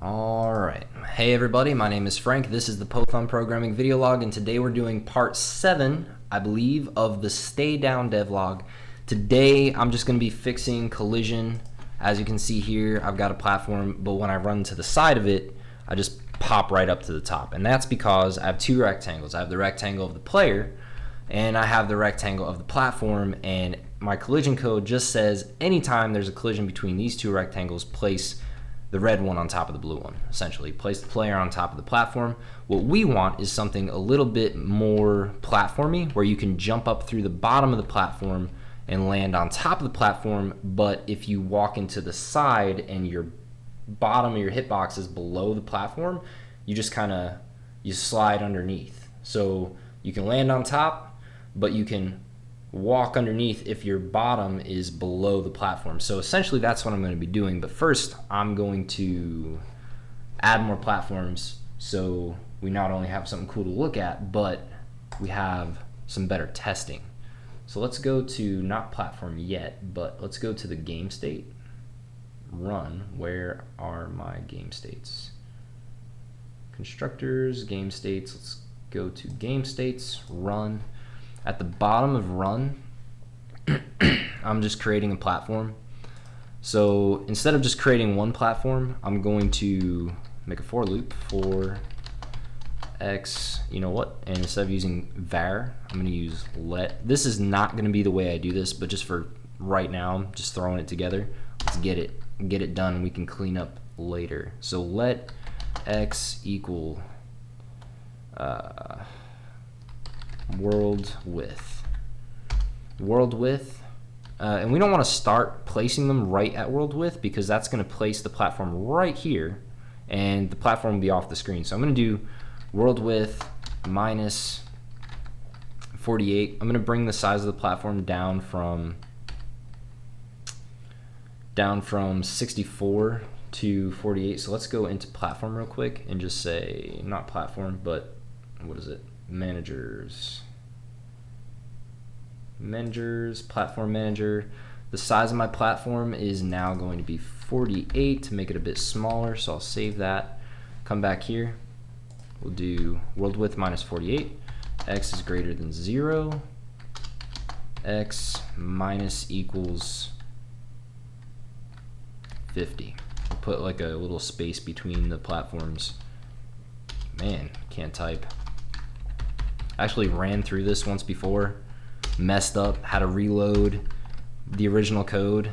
Alright, hey everybody, my name is Frank. This is the PothOnProgramming video log, and today we're doing part 7, I believe, of the Stay Down devlog. Today I'm just going to be fixing collision. As you can see here, I've got a platform, but when I run to the side of it, I just pop right up to the top. And that's because I have two rectangles. I have the rectangle of the player, and I have the rectangle of the platform, and my collision code just says anytime there's a collision between these two rectangles, place the red one on top of the blue one. Essentially, place the player on top of the platform. What we want is something a little bit more platformy, where you can jump up through the bottom of the platform and land on top of the platform, but if you walk into the side and your bottom of your hitbox is below the platform, you just you slide underneath. So you can land on top, but you can walk underneath if your bottom is below the platform. So essentially that's what I'm going to be doing, but first I'm going to add more platforms so we not only have something cool to look at, but we have some better testing. So let's go to, not platform yet, but let's go to the game state. Run. Where are my game states? Constructors, game states. Let's go to game states, run. At the bottom of run, I'm just creating a platform. So instead of just creating one platform, I'm going to make a for loop for x, you know what, and instead of using var, I'm going to use let. This is not going to be the way I do this, but just for right now, I'm just throwing it together. Let's get it done, and we can clean up later. So let x equal world width, and we don't want to start placing them right at world width, because that's going to place the platform right here and the platform will be off the screen. So I'm going to do world width minus 48. I'm going to bring the size of the platform down from 64 to 48. So let's go into platform real quick and just say, not platform, but what is it? Managers, platform manager. The size of my platform is now going to be 48 to make it a bit smaller, so I'll save that. Come back here, we'll do world width minus 48, x is greater than 0, x minus equals 50. We'll put like a little space between the platforms. Man, can't type. Actually ran through this once before, messed up, had to reload the original code.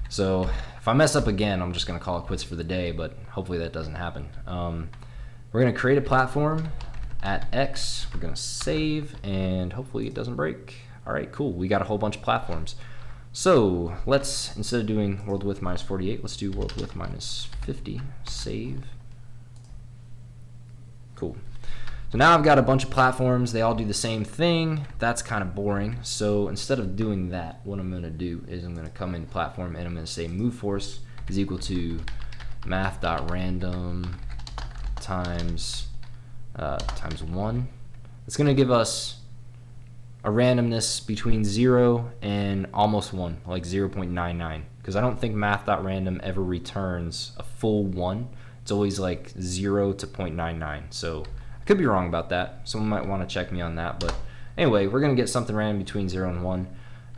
So if I mess up again, I'm just gonna call it quits for the day, but hopefully that doesn't happen. We're gonna create a platform at x, we're gonna save, and hopefully it doesn't break. All right, cool, we got a whole bunch of platforms. So let's, instead of doing world width minus 48, let's do world width minus 50, save. Cool. So now I've got a bunch of platforms, they all do the same thing. That's kind of boring. So instead of doing that, what I'm going to do is I'm going to come into platform and I'm going to say move force is equal to math.random times 1. It's going to give us a randomness between 0 and almost 1, like 0.99, because I don't think math.random ever returns a full 1. It's always like 0 to 0.99. So I could be wrong about that. Someone might want to check me on that, but anyway, we're going to get something random between 0 and 1,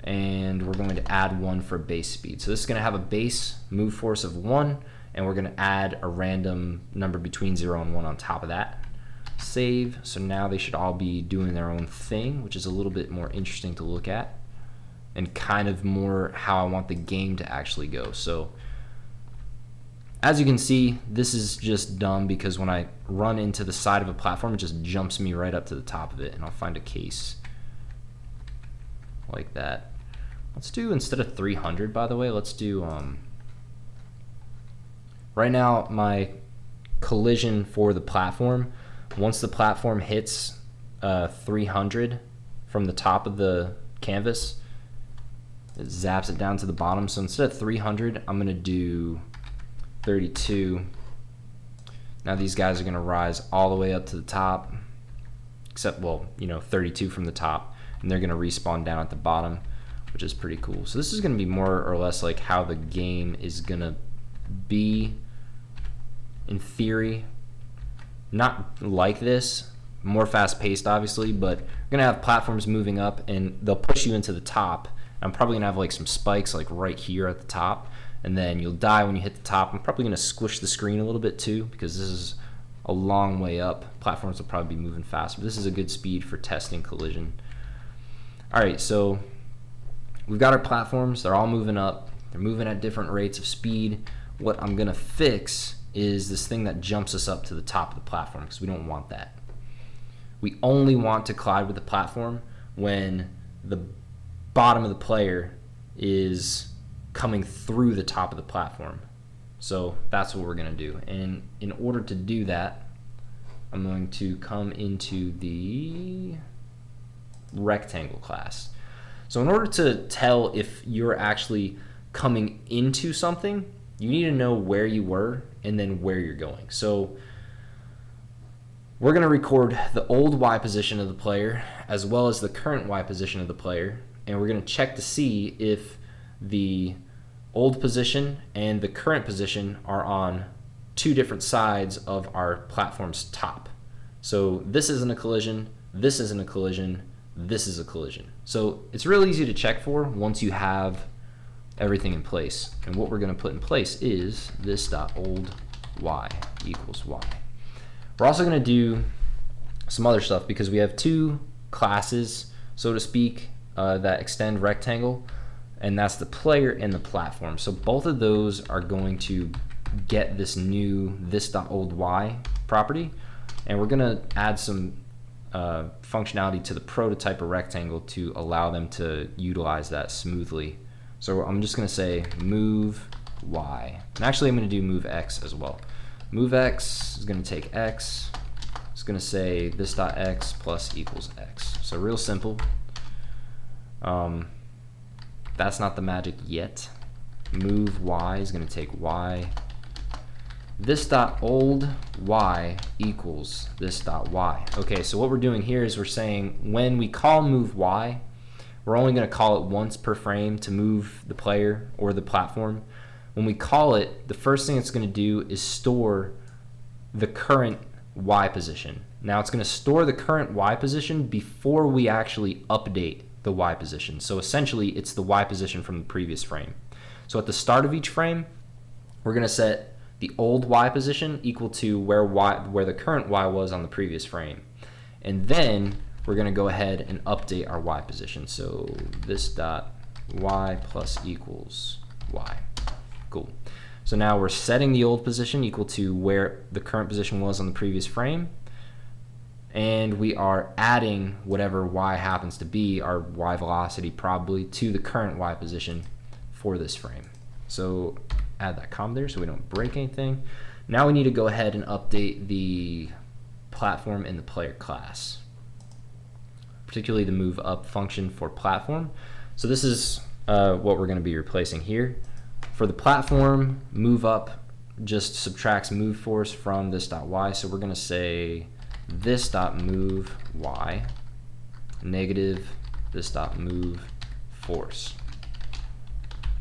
and we're going to add 1 for base speed. So this is going to have a base move force of 1, and we're going to add a random number between 0 and 1 on top of that. Save. So now they should all be doing their own thing, which is a little bit more interesting to look at and kind of more how I want the game to actually go. So as you can see, this is just dumb because when I run into the side of a platform, it just jumps me right up to the top of it, and I'll find a case like that. Let's do, instead of 300, by the way, let's do, right now my collision for the platform, once the platform hits 300 from the top of the canvas, it zaps it down to the bottom. So instead of 300, I'm going to do 32. Now these guys are going to rise all the way up to the top, except, well, 32 from the top, and they're going to respawn down at the bottom, which is pretty cool. So this is going to be more or less like how the game is going to be in theory, not like this, more fast-paced obviously, but you're gonna have platforms moving up and they'll push you into the top. I'm probably gonna have like some spikes like right here at the top, and then you'll die when you hit the top. I'm probably gonna squish the screen a little bit too, because this is a long way up. Platforms will probably be moving faster. This is a good speed for testing collision. All right, so we've got our platforms. They're all moving up. They're moving at different rates of speed. What I'm gonna fix is this thing that jumps us up to the top of the platform, because we don't want that. We only want to collide with the platform when the bottom of the player is coming through the top of the platform. So that's what we're going to do. And in order to do that, I'm going to come into the rectangle class. So in order to tell if you're actually coming into something, you need to know where you were and then where you're going. So we're going to record the old Y position of the player as well as the current Y position of the player, and we're going to check to see if the old position and the current position are on two different sides of our platform's top. So this isn't a collision, this isn't a collision, this is a collision. So it's really easy to check for once you have everything in place. And what we're going to put in place is this dot old Y equals Y. We're also going to do some other stuff because we have two classes, so to speak, that extend rectangle, and that's the player and the platform. So both of those are going to get this new this.oldY property, and we're going to add some functionality to the prototype of rectangle to allow them to utilize that smoothly. So I'm just going to say move Y, and actually I'm going to do move X as well. Move X is going to take X. It's going to say this dot X plus equals X. So real simple. That's not the magic yet. Move Y is going to take Y. This dot old Y equals this dot Y. Okay, so what we're doing here is we're saying when we call move Y, we're only going to call it once per frame to move the player or the platform. When we call it, the first thing it's going to do is store the current Y position. Now it's going to store the current Y position before we actually update the Y position. So essentially it's the Y position from the previous frame. So at the start of each frame, we're going to set the old Y position equal to where the current Y was on the previous frame. And then we're going to go ahead and update our Y position. So this dot Y plus equals Y. Cool. So now we're setting the old position equal to where the current position was on the previous frame, and we are adding whatever Y happens to be, our Y velocity probably, to the current Y position for this frame. So add that comma there so we don't break anything. Now we need to go ahead and update the platform in the player class, particularly the move up function for platform. So this is what we're going to be replacing here. For the platform, move up just subtracts move force from this dot Y, so we're going to say this dot move Y negative this dot move force.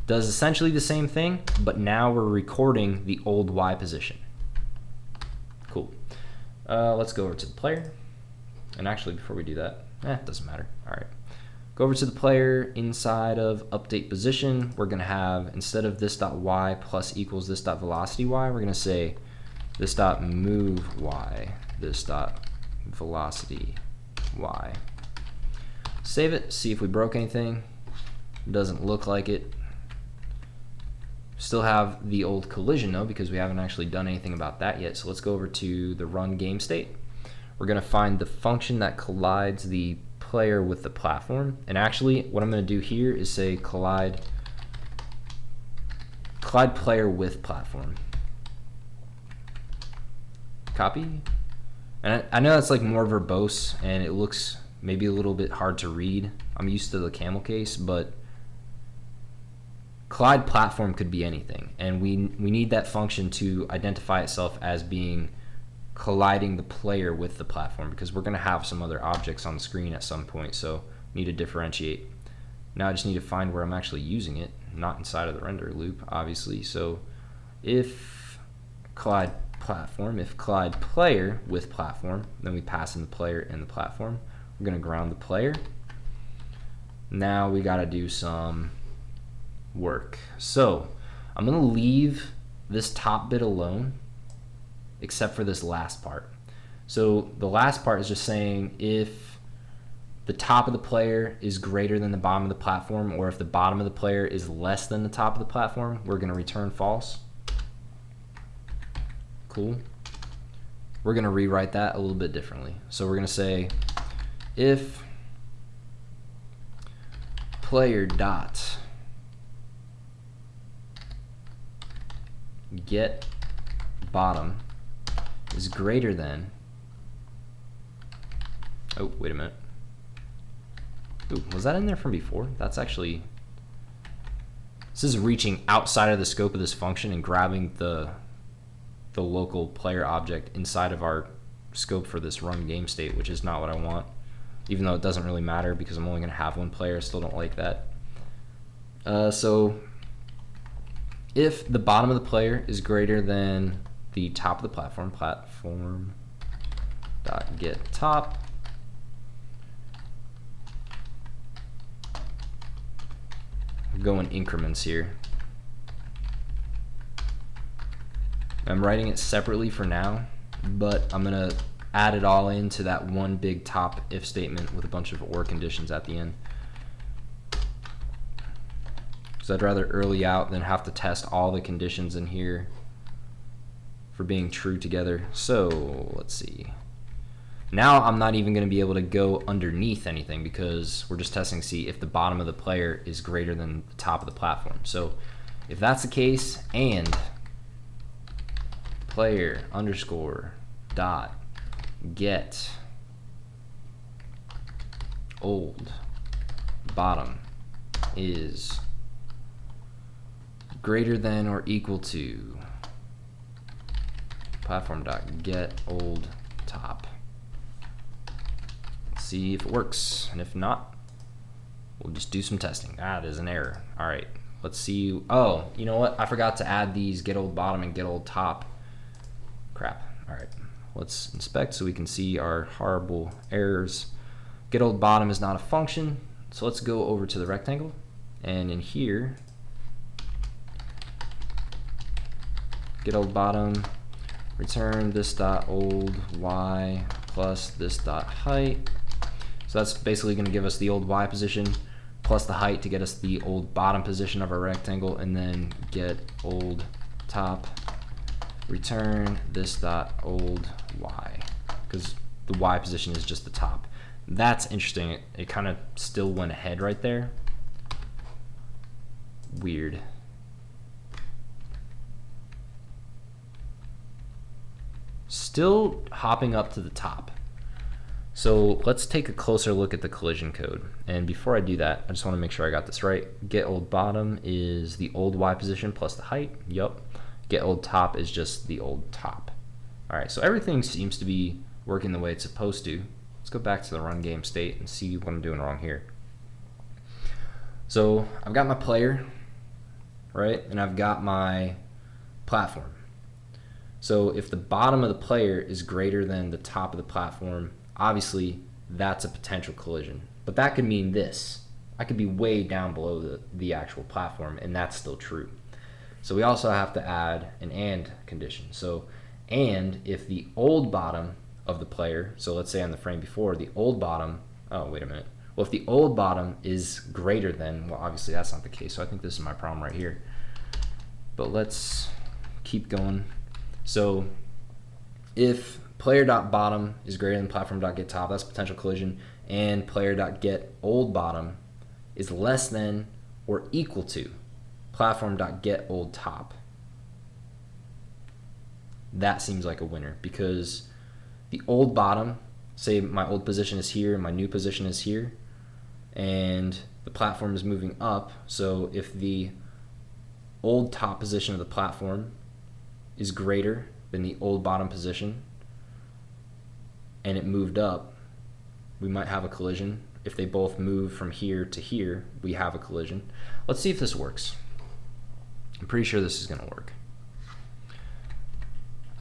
Does essentially the same thing, but now we're recording the old Y position. Cool. Let's go over to the player. And actually, before we do that, it doesn't matter. All right. Go over to the player. Inside of update position, we're going to have, instead of this dot Y plus equals this dot velocity Y, we're going to say this dot move Y, this dot velocity Y. Save it, see if we broke anything. Doesn't look like it. Still have the old collision though, because we haven't actually done anything about that yet. So let's go over to the run game state. We're going to find the function that collides the player with the platform, and actually what I'm going to do here is say collide player with platform. Copy. And I know that's like more verbose and it looks maybe a little bit hard to read. I'm used to the camel case, but collide platform could be anything, and we need that function to identify itself as being colliding the player with the platform, because we're going to have some other objects on the screen at some point, so need to differentiate. Now I just need to find where I'm actually using it, not inside of the render loop obviously. So if collide platform. If collide player with platform, then we pass in the player and the platform. We're going to ground the player. Now we got to do some work. So I'm going to leave this top bit alone except for this last part. So the last part is just saying if the top of the player is greater than the bottom of the platform, or if the bottom of the player is less than the top of the platform, we're going to return false. Cool. We're going to rewrite that a little bit differently. So we're going to say if player dot get bottom is greater than, oh, wait a minute. Ooh, was that in there from before? That's actually, this is reaching outside of the scope of this function and grabbing the local player object inside of our scope for this run game state, which is not what I want, even though it doesn't really matter because I'm only going to have one player. I still don't like that. So if the bottom of the player is greater than the top of the platform, platform dot get top, go in increments here. I'm writing it separately for now, but I'm gonna add it all into that one big top if statement with a bunch of or conditions at the end. So I'd rather early out than have to test all the conditions in here for being true together. So let's see. Now I'm not even going to be able to go underneath anything because we're just testing to see if the bottom of the player is greater than the top of the platform. So if that's the case, and player underscore dot get old bottom is greater than or equal to platform dot get old top. See if it works, and if not, we'll just do some testing. Ah, there's an error. All right, let's see. Oh, you know what? I forgot to add these get old bottom and get old top. Crap. All right, let's inspect so we can see our horrible errors. Get old bottom is not a function, so let's go over to the rectangle, and in here, get old bottom, return this dot old y plus this dot height. So that's basically going to give us the old y position plus the height to get us the old bottom position of our rectangle, and then get old top, return this dot old y, because the y position is just the top. That's interesting. It kind of still went ahead right there. Weird. Still hopping up to the top. So let's take a closer look at the collision code. And before I do that, I just want to make sure I got this right. Get old bottom is the old y position plus the height. Yup. Get old top is just the old top. All right, so everything seems to be working the way it's supposed to. Let's go back to the run game state and see what I'm doing wrong here. So I've got my player, right? And I've got my platform. So if the bottom of the player is greater than the top of the platform, obviously that's a potential collision. But that could mean this. I could be way down below the actual platform, and that's still true. So we also have to add an and condition. So and if the old bottom of the player, so let's say on the frame before, the old bottom, oh, wait a minute. Well, if the old bottom is greater than, well, obviously that's not the case. So I think this is my problem right here. But let's keep going. So if player.bottom is greater than platform.get top, that's potential collision, and player.get old bottom is less than or equal to platform.get old top, that seems like a winner, because the old bottom, say my old position is here and my new position is here, and the platform is moving up. So if the old top position of the platform is greater than the old bottom position and it moved up, we might have a collision. If they both move from here to here, we have a collision. Let's see if this works. I'm pretty sure this is going to work.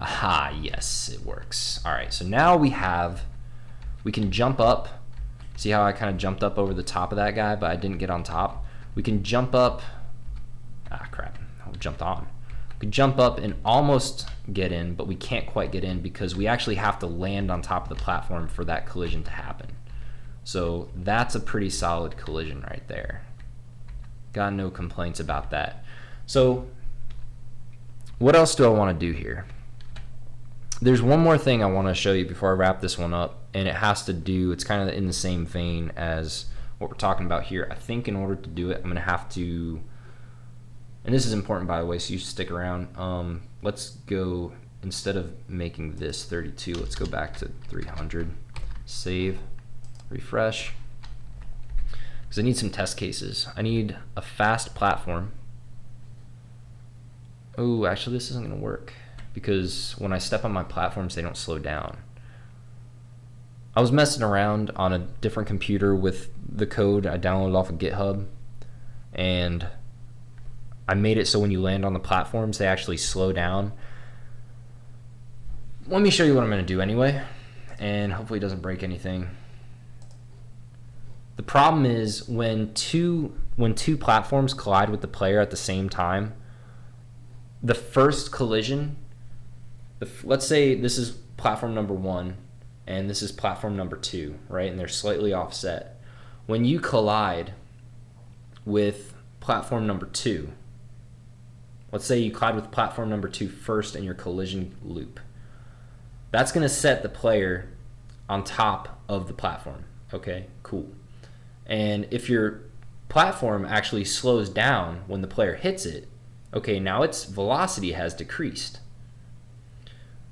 Aha, yes, it works. All right, so now we can jump up. See how I kind of jumped up over the top of that guy, but I didn't get on top? We can jump up. Ah, crap, I jumped on. We can jump up and almost get in, but we can't quite get in because we actually have to land on top of the platform for that collision to happen. So that's a pretty solid collision right there. Got no complaints about that. So what else do I want to do here? There's one more thing I want to show you before I wrap this one up, and it has to do, it's kind of in the same vein as what we're talking about here. I think in order to do it, I'm going to have to, and this is important by the way, so you should stick around. Let's go, instead of making this 32, let's go back to 300, save, refresh, because I need some test cases. I need a fast platform. Oh, actually this isn't going to work, because when I step on my platforms, they don't slow down. I was messing around on a different computer with the code I downloaded off of GitHub, and I made it so when you land on the platforms, they actually slow down. Let me show you what I'm going to do anyway, and hopefully it doesn't break anything. The problem is when two platforms collide with the player at the same time, the first collision, let's say this is platform number 1 and this is platform number 2, right? And they're slightly offset. When you collide with platform number 2, let's say you collide with platform number 2 first in your collision loop, that's going to set the player on top of the platform. Okay, cool. And if your platform actually slows down when the player hits it, okay, now its velocity has decreased.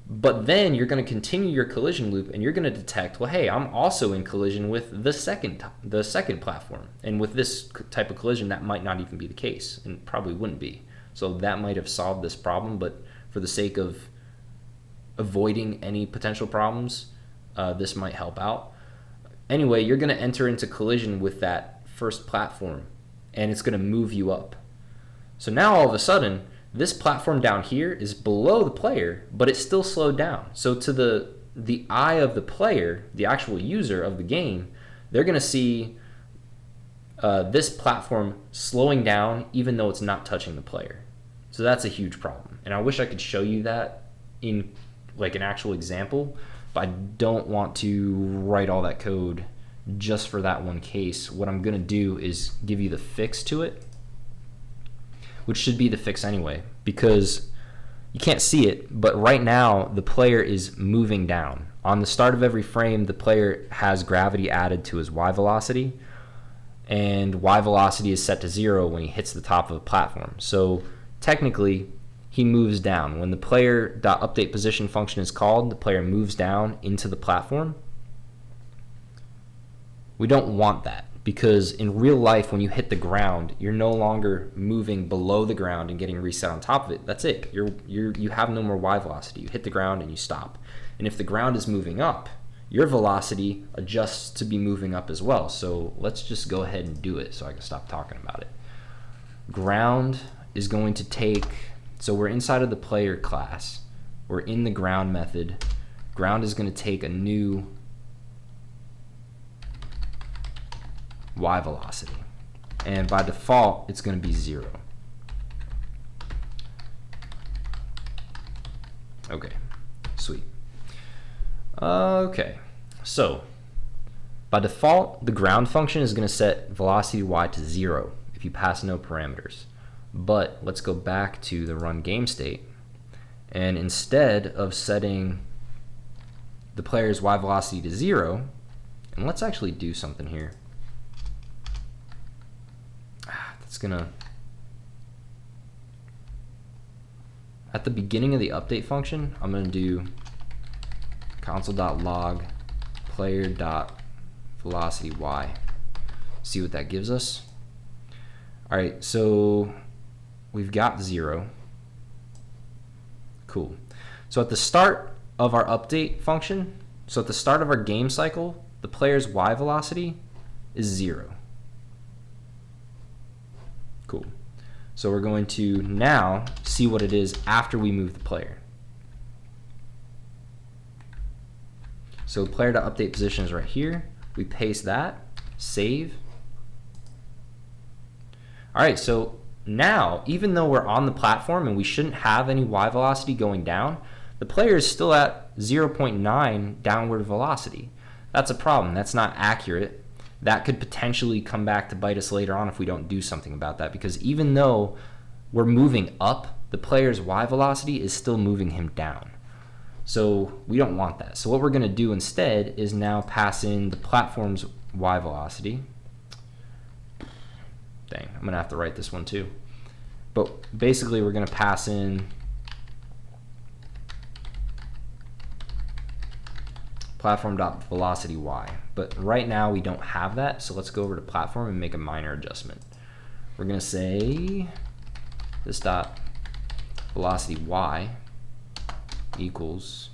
But then you're going to continue your collision loop and you're going to detect, well, hey, I'm also in collision with the second platform. And with this type of collision, that might not even be the case, and probably wouldn't be. So that might have solved this problem, but for the sake of avoiding any potential problems, this might help out. Anyway, you're going to enter into collision with that first platform, and it's going to move you up. So now all of a sudden, this platform down here is below the player, but it's still slowed down. So to the eye of the player, the actual user of the game, they're going to see this platform slowing down even though it's not touching the player. So that's a huge problem. And I wish I could show you that in like an actual example, but I don't want to write all that code just for that one case. What I'm going to do is give you the fix to it, which should be the fix anyway, because you can't see it, but right now the player is moving down. On the start of every frame, the player has gravity added to his Y velocity, and Y velocity is set to 0 when he hits the top of a platform. So technically, he moves down. When the player.update position function is called, the player moves down into the platform. We don't want that, because in real life, when you hit the ground, you're no longer moving below the ground and getting reset on top of it. That's it. You have no more Y velocity. You hit the ground and you stop. And if the ground is moving up, your velocity adjusts to be moving up as well. So let's just go ahead and do it so I can stop talking about it. Ground is going to take, so we're inside of the player class. We're in the ground method. Ground is going to take a new Y velocity, and by default it's going to be 0. Okay, sweet. Okay, so by default the ground function is going to set velocity Y to 0 if you pass no parameters. But let's go back to the run game state, and instead of setting the player's Y velocity to 0, and let's actually do something here. It's gonna, at the beginning of the update function, I'm gonna do console.log player.velocity y. See what that gives us. All right, so we've got 0. Cool. So at the start of our update function, so at the start of our game cycle, the player's Y velocity is 0. Cool. So we're going to now see what it is after we move the player. So player.update position is right here. We paste that, save. All right, so now, even though we're on the platform and we shouldn't have any y velocity going down, the player is still at 0.9 downward velocity. That's a problem. That's not accurate. That could potentially come back to bite us later on if we don't do something about that, because even though we're moving up, the player's y velocity is still moving him down. So we don't want that. So what we're going to do instead is now pass in the platform's y velocity. Dang, I'm going to have to write this one too. But basically we're going to pass in platform.velocity y. But right now we don't have that, so let's go over to platform and make a minor adjustment. We're going to say this dot velocity y equals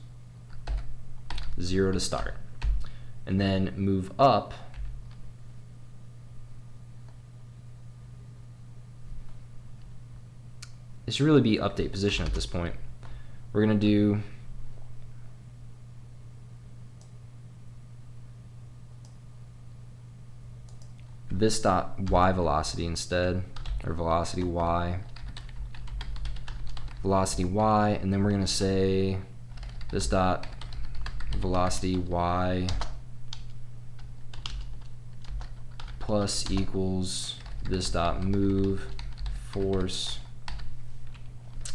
0 to start, and then move up it should really be update position at this point. We're going to do this dot y velocity instead, or velocity y, and then we're going to say this dot velocity y plus equals this dot move force.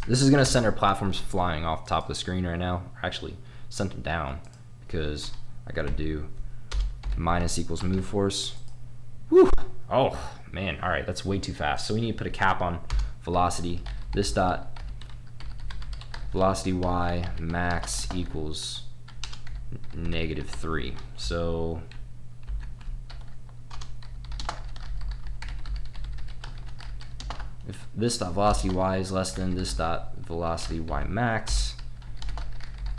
This is going to send our platforms flying off the top of the screen right now. Actually, sent them down because I got to do minus equals move force. Whew. Oh man, all right, that's way too fast. So we need to put a cap on velocity. This dot velocity y max equals -3. So if this dot velocity y is less than this dot velocity y max,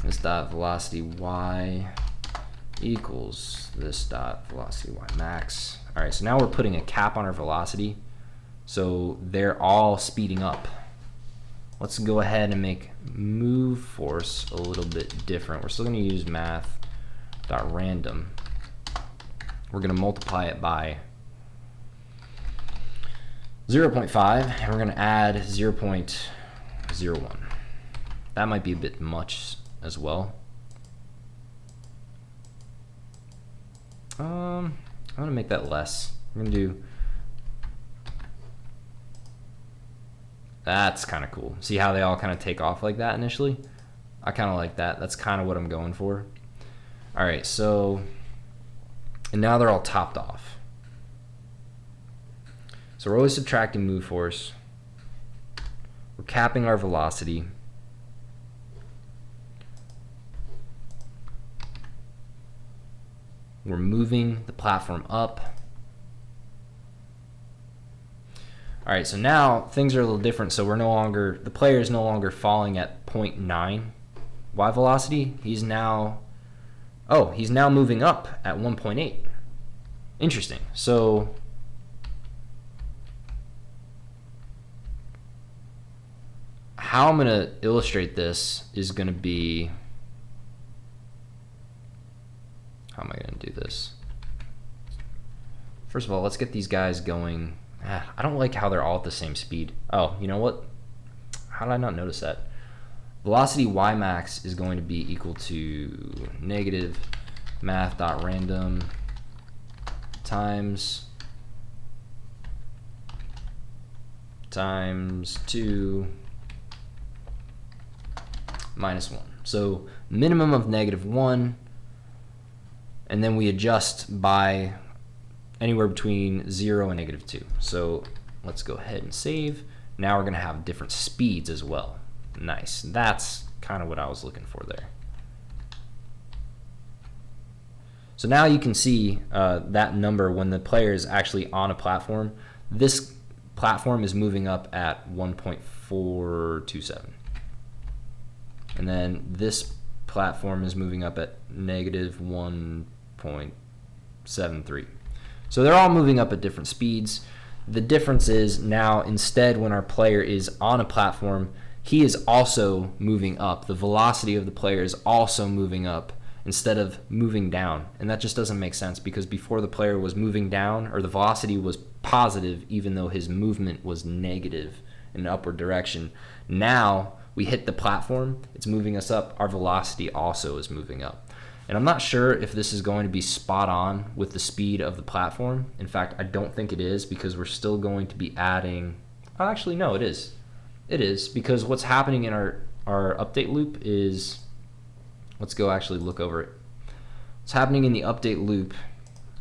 this dot velocity y equals this dot velocity y max. All right, so now we're putting a cap on our velocity, so they're all speeding up. Let's go ahead and make move force a little bit different. We're still going to use math.random. We're going to multiply it by 0.5, and we're going to add 0.01. That might be a bit much as well. I'm going to make that less. I'm going to do... That's kind of cool. See how they all kind of take off like that initially? I kind of like that. That's kind of what I'm going for. All right, so... And now they're all topped off. So we're always subtracting move force. We're capping our velocity. We're moving the platform up. All right, so now things are a little different. So we're no longer, the player is no longer falling at 0.9 y velocity. He's now, he's now moving up at 1.8. Interesting. So how I'm going to illustrate this is going to be, how am I going to do this? First of all, let's get these guys going. I don't like how they're all at the same speed. Oh, you know what? How did I not notice that? Velocity y max is going to be equal to negative math.random times 2 minus 1. So minimum of -1, and then we adjust by anywhere between 0 and -2. So let's go ahead and save. Now we're going to have different speeds as well. Nice. That's kind of what I was looking for there. So now you can see that number when the player is actually on a platform. This platform is moving up at 1.427. And then this platform is moving up at -1.73. So they're all moving up at different speeds. The difference is now, instead, when our player is on a platform, he is also moving up. The velocity of the player is also moving up. instead of moving down. And that just doesn't make sense, because before the player was moving down, or the velocity was positive even though his movement was negative in an upward direction. Now we hit the platform, it's moving us up, our velocity also is moving up. And I'm not sure if this is going to be spot on with the speed of the platform. In fact, I don't think it is, because we're still going to be adding, oh, actually no, it is. It is, because what's happening in our update loop is, let's go actually look over it. What's happening in the update loop,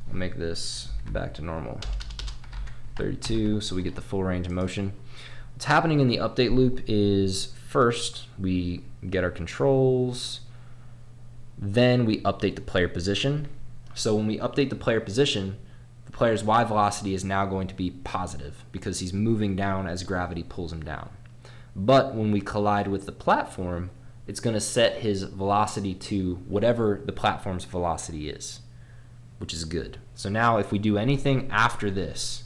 I'll make this back to normal, 32, so we get the full range of motion. What's happening in the update loop is, first we get our controls, then we update the player position. So when we update the player position, the player's Y velocity is now going to be positive, because he's moving down as gravity pulls him down. But when we collide with the platform, it's going to set his velocity to whatever the platform's velocity is, which is good. So now if we do anything after this,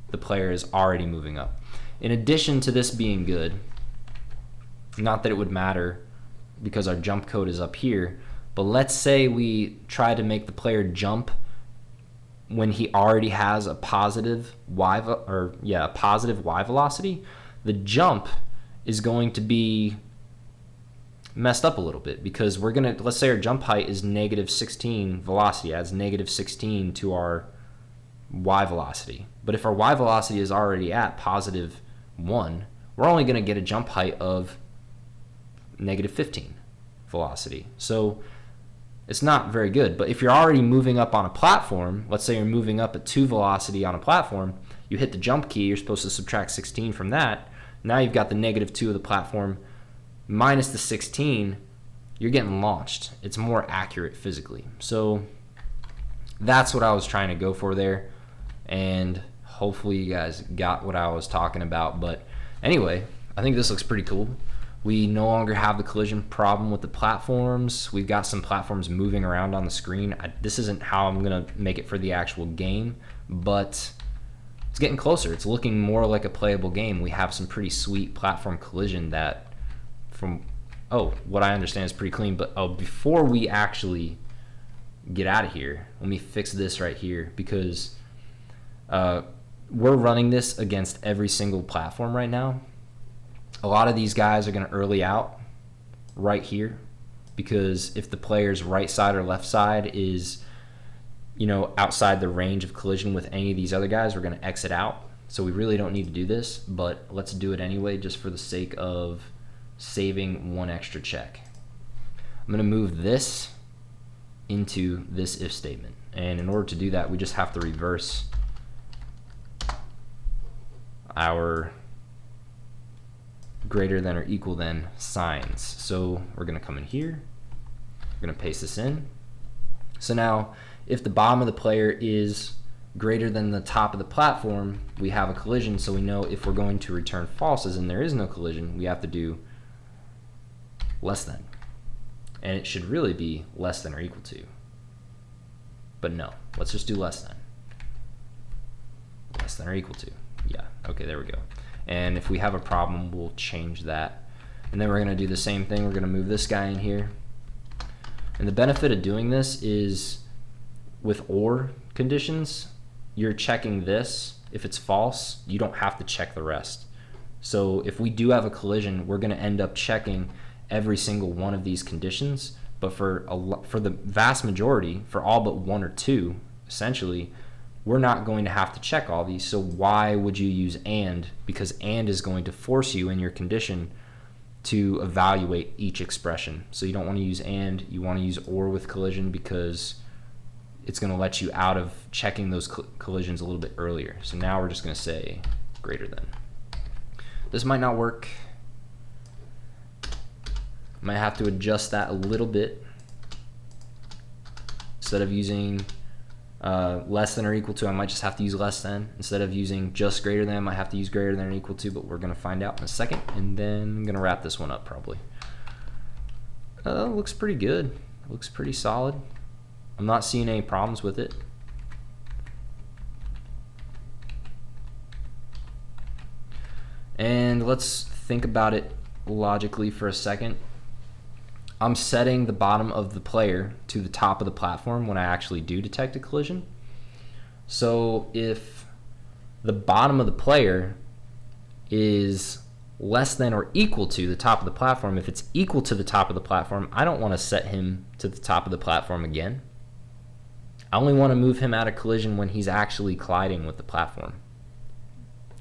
the player is already moving up. In addition to this being good, not that it would matter because our jump code is up here, but let's say we try to make the player jump when he already has a positive Y velocity. The jump is going to be messed up a little bit, because we're gonna, let's say our jump height is -16 velocity, adds -16 to our Y velocity. But if our Y velocity is already at +1, we're only gonna get a jump height of -15 velocity. So it's not very good. But if you're already moving up on a platform, let's say you're moving up at 2 velocity on a platform, you hit the jump key, you're supposed to subtract 16 from that. Now you've got the -2 of the platform minus the 16, you're getting launched. It's more accurate physically. So that's what I was trying to go for there, and hopefully you guys got what I was talking about. But anyway, I think this looks pretty cool. We no longer have the collision problem with the platforms. We've got some platforms moving around on the screen. This isn't how I'm gonna make it for the actual game, but it's getting closer. It's looking more like a playable game. We have some pretty sweet platform collision that, from what I understand, is pretty clean. But before we actually get out of here, let me fix this right here, because we're running this against every single platform right now. A lot of these guys are going to early out right here, because if the player's right side or left side is, outside the range of collision with any of these other guys, we're going to exit out. So we really don't need to do this, but let's do it anyway, just for the sake of saving one extra check. I'm going to move this into this if statement, and in order to do that, we just have to reverse our greater than or equal than signs. So we're going to come in here, we're going to paste this in. So now if the bottom of the player is greater than the top of the platform, we have a collision. So we know if we're going to return false, as in there is no collision, we have to do less than. And it should really be less than or equal to. But no, let's just do less than. Less than or equal to. Yeah, okay, there we go. And if we have a problem, we'll change that. And then we're going to do the same thing. We're going to move this guy in here. And the benefit of doing this is, with OR conditions, you're checking this. If it's false, you don't have to check the rest. So if we do have a collision, we're going to end up checking every single one of these conditions. But for the vast majority, for all but 1 or 2, essentially, we're not going to have to check all these. So why would you use AND? Because AND is going to force you in your condition to evaluate each expression. So you don't want to use AND, you want to use OR with collision, because it's going to let you out of checking those collisions a little bit earlier. So now we're just going to say greater than. This might not work. Might have to adjust that a little bit. Instead of using less than or equal to, I might just have to use less than. Instead of using just greater than, I might have to use greater than or equal to, but we're going to find out in a second. And then I'm going to wrap this one up probably. Looks pretty good. Looks pretty solid. I'm not seeing any problems with it. And let's think about it logically for a second. I'm setting the bottom of the player to the top of the platform when I actually do detect a collision. So if the bottom of the player is less than or equal to the top of the platform, if it's equal to the top of the platform, I don't want to set him to the top of the platform again. I only want to move him out of collision when he's actually colliding with the platform.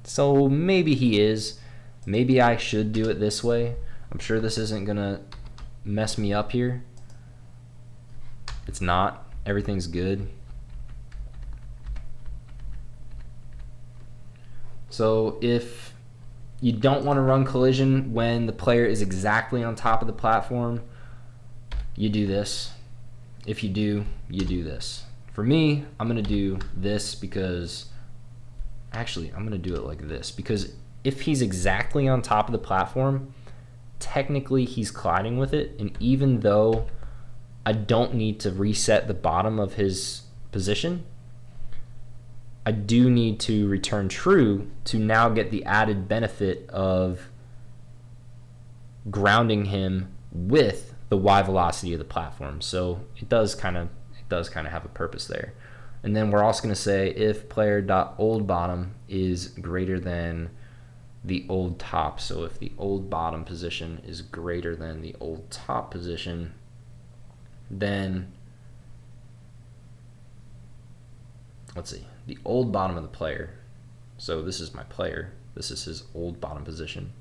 So maybe he is. Maybe I should do it this way. I'm sure this isn't going to mess me up here. It's not. Everything's good. So if you don't want to run collision when the player is exactly on top of the platform, you do this. If you do, you do this. For me, I'm going to do this because, actually, I'm going to do it like this, because if he's exactly on top of the platform, technically he's colliding with it, and even though I don't need to reset the bottom of his position, I do need to return true to now get the added benefit of grounding him with the y velocity of the platform. So it does kind of have a purpose there. And then we're also going to say if player.oldBottom is greater than the old top. So if the old bottom position is greater than the old top position, then let's see, the old bottom of the player, so this is my player, this is his old bottom position.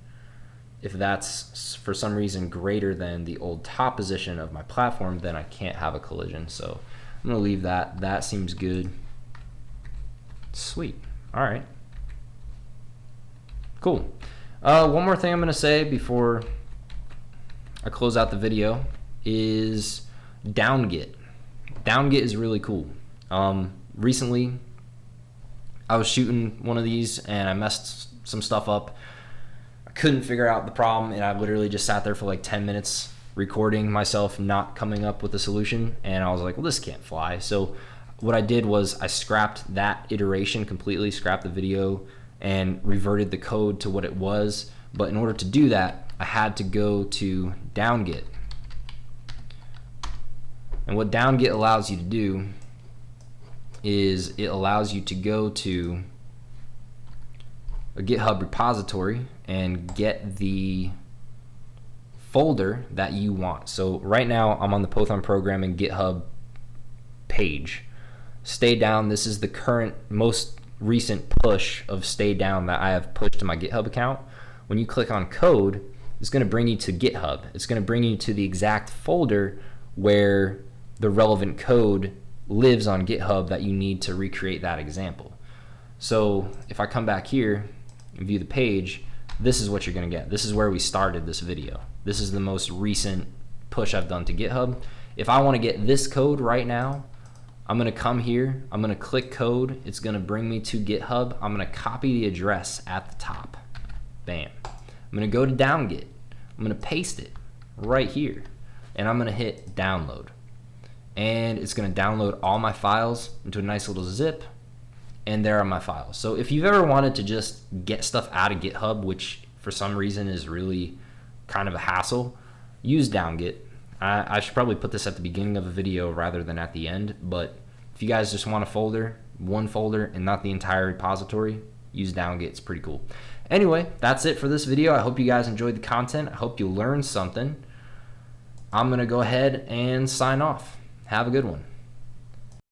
If that's for some reason greater than the old top position of my platform, then I can't have a collision. So I'm gonna leave that. That seems good. Sweet. All right. Cool. One more thing I'm gonna say before I close out the video is Downgit. Downgit is really cool. Recently, I was shooting one of these and I messed some stuff up. I couldn't figure out the problem, and I literally just sat there for like 10 minutes recording myself not coming up with a solution, and I was like, well, this can't fly. So what I did was I scrapped that iteration completely, scrapped the video, and reverted the code to what it was. But in order to do that, I had to go to Downgit. And what Downgit allows you to do is it allows you to go to a GitHub repository and get the folder that you want. So right now I'm on the PothOnProgramming GitHub page. Stay down, this is the current most recent push of stay down that I have pushed to my GitHub account. When you click on code, it's going to bring you to GitHub. It's going to bring you to the exact folder where the relevant code lives on GitHub that you need to recreate that example. So if I come back here and view the page, this is what you're going to get. This is where we started this video. This is the most recent push I've done to GitHub. If I want to get this code right now, I'm going to come here, I'm going to click code, it's going to bring me to GitHub. I'm going to copy the address at the top. Bam. I'm going to go to Downgit. I'm going to paste it right here, and I'm going to hit download. And it's going to download all my files into a nice little zip, and there are my files. So if you've ever wanted to just get stuff out of GitHub, which for some reason is really kind of a hassle, use Downgit. I should probably put this at the beginning of a video rather than at the end, but if you guys just want a folder, one folder, and not the entire repository, use Downgit. It's pretty cool. Anyway, that's it for this video. I hope you guys enjoyed the content. I hope you learned something. I'm going to go ahead and sign off. Have a good one.